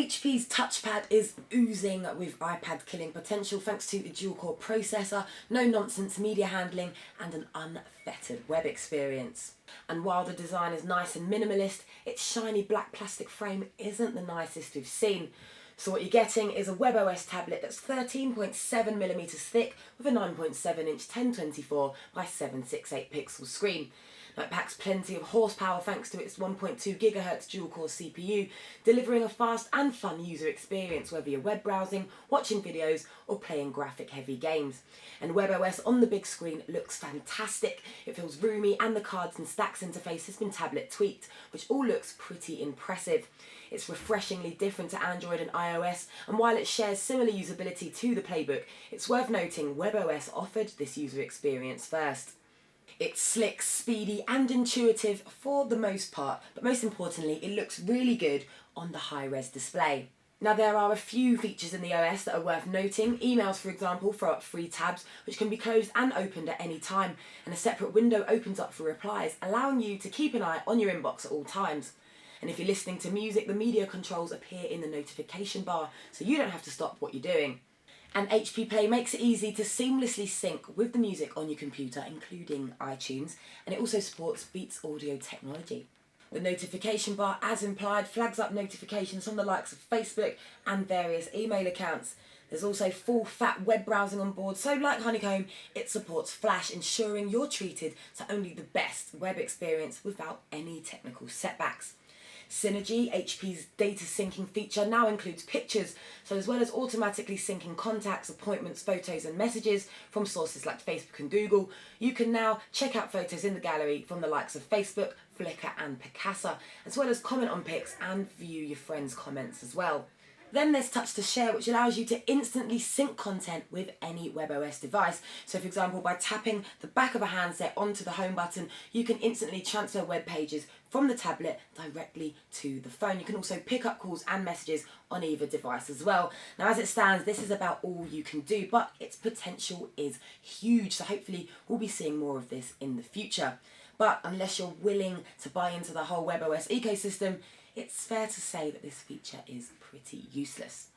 HP's Touchpad is oozing with iPad killing potential thanks to a dual-core processor, no-nonsense media handling and an unfettered web experience. And while the design is nice and minimalist, its shiny black plastic frame isn't the nicest we've seen. So what you're getting is a WebOS tablet that's 13.7mm thick with a 9.7-inch 1024 by 768 pixel screen. Now it packs plenty of horsepower thanks to its 1.2 GHz dual-core CPU, delivering a fast and fun user experience whether you're web browsing, watching videos or playing graphic-heavy games. And WebOS on the big screen looks fantastic. It feels roomy and the cards and stacks interface has been tablet tweaked, which all looks pretty impressive. It's refreshingly different to Android and iOS, and while it shares similar usability to the Playbook, it's worth noting WebOS offered this user experience first. It's slick, speedy and intuitive for the most part, but most importantly it looks really good on the high-res display. Now there are a few features in the OS that are worth noting. Emails, for example, throw up 3 tabs which can be closed and opened at any time, and a separate window opens up for replies, allowing you to keep an eye on your inbox at all times. And if you're listening to music, the media controls appear in the notification bar, so you don't have to stop what you're doing. And HP Play makes it easy to seamlessly sync with the music on your computer, including iTunes, and it also supports Beats audio technology. The notification bar, as implied, flags up notifications from the likes of Facebook and various email accounts. There's also full fat web browsing on board, so like Honeycomb, it supports Flash, ensuring you're treated to only the best web experience without any technical setbacks. Synergy, HP's data syncing feature, now includes pictures, so as well as automatically syncing contacts, appointments, photos and messages from sources like Facebook and Google, you can now check out photos in the gallery from the likes of Facebook, Flickr and Picasa, as well as comment on pics and view your friends' comments as well. Then there's Touch to Share, which allows you to instantly sync content with any WebOS device. So for example, by tapping the back of a handset onto the home button, you can instantly transfer web pages from the tablet directly to the phone. You can also pick up calls and messages on either device as well. Now as it stands, this is about all you can do, but its potential is huge. So hopefully we'll be seeing more of this in the future. But unless you're willing to buy into the whole WebOS ecosystem, it's fair to say that this feature is pretty useless.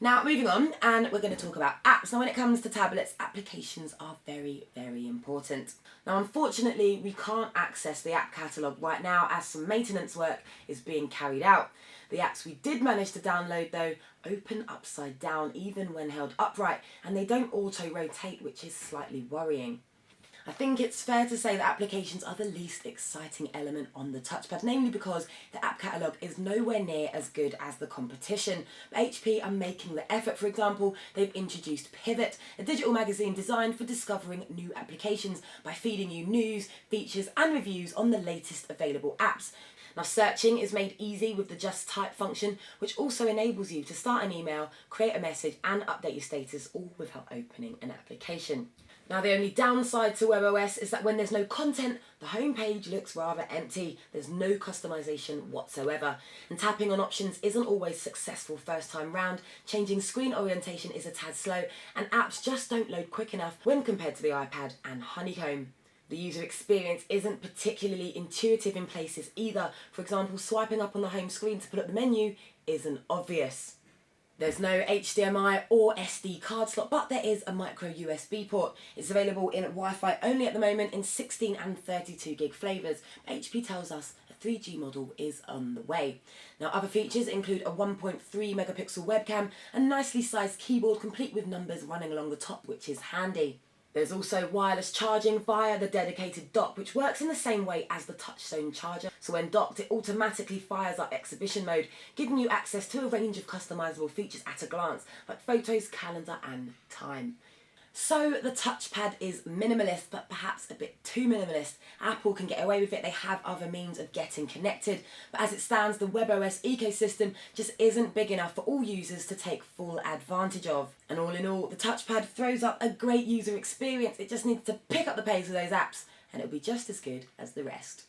Now moving on, and we're going to talk about apps. Now when it comes to tablets, applications are very, very important. Now unfortunately we can't access the app catalogue right now as some maintenance work is being carried out. The apps we did manage to download though open upside down even when held upright, and they don't auto-rotate, which is slightly worrying. I think it's fair to say that applications are the least exciting element on the touchpad, namely because the app catalogue is nowhere near as good as the competition. But HP are making the effort. For example, they've introduced Pivot, a digital magazine designed for discovering new applications by feeding you news, features and reviews on the latest available apps. Now searching is made easy with the Just Type function, which also enables you to start an email, create a message and update your status all without opening an application. Now the only downside to WebOS is that when there's no content, the home page looks rather empty. There's no customization whatsoever, and tapping on options isn't always successful first time round. Changing screen orientation is a tad slow, and apps just don't load quick enough when compared to the iPad and Honeycomb. The user experience isn't particularly intuitive in places either. For example, swiping up on the home screen to pull up the menu isn't obvious. There's no HDMI or SD card slot, but there is a micro USB port. It's available in Wi-Fi only at the moment in 16 and 32 gig flavours. HP tells us a 3G model is on the way. Now other features include a 1.3 megapixel webcam, a nicely sized keyboard complete with numbers running along the top, which is handy. There's also wireless charging via the dedicated dock, which works in the same way as the touchstone charger. So when docked, it automatically fires up exhibition mode, giving you access to a range of customizable features at a glance, like photos, calendar and time. So the touchpad is minimalist, but perhaps a bit too minimalist. Apple can get away with it, they have other means of getting connected, but as it stands, the WebOS ecosystem just isn't big enough for all users to take full advantage of. And all in all, the touchpad throws up a great user experience. It just needs to pick up the pace of those apps, and it'll be just as good as the rest.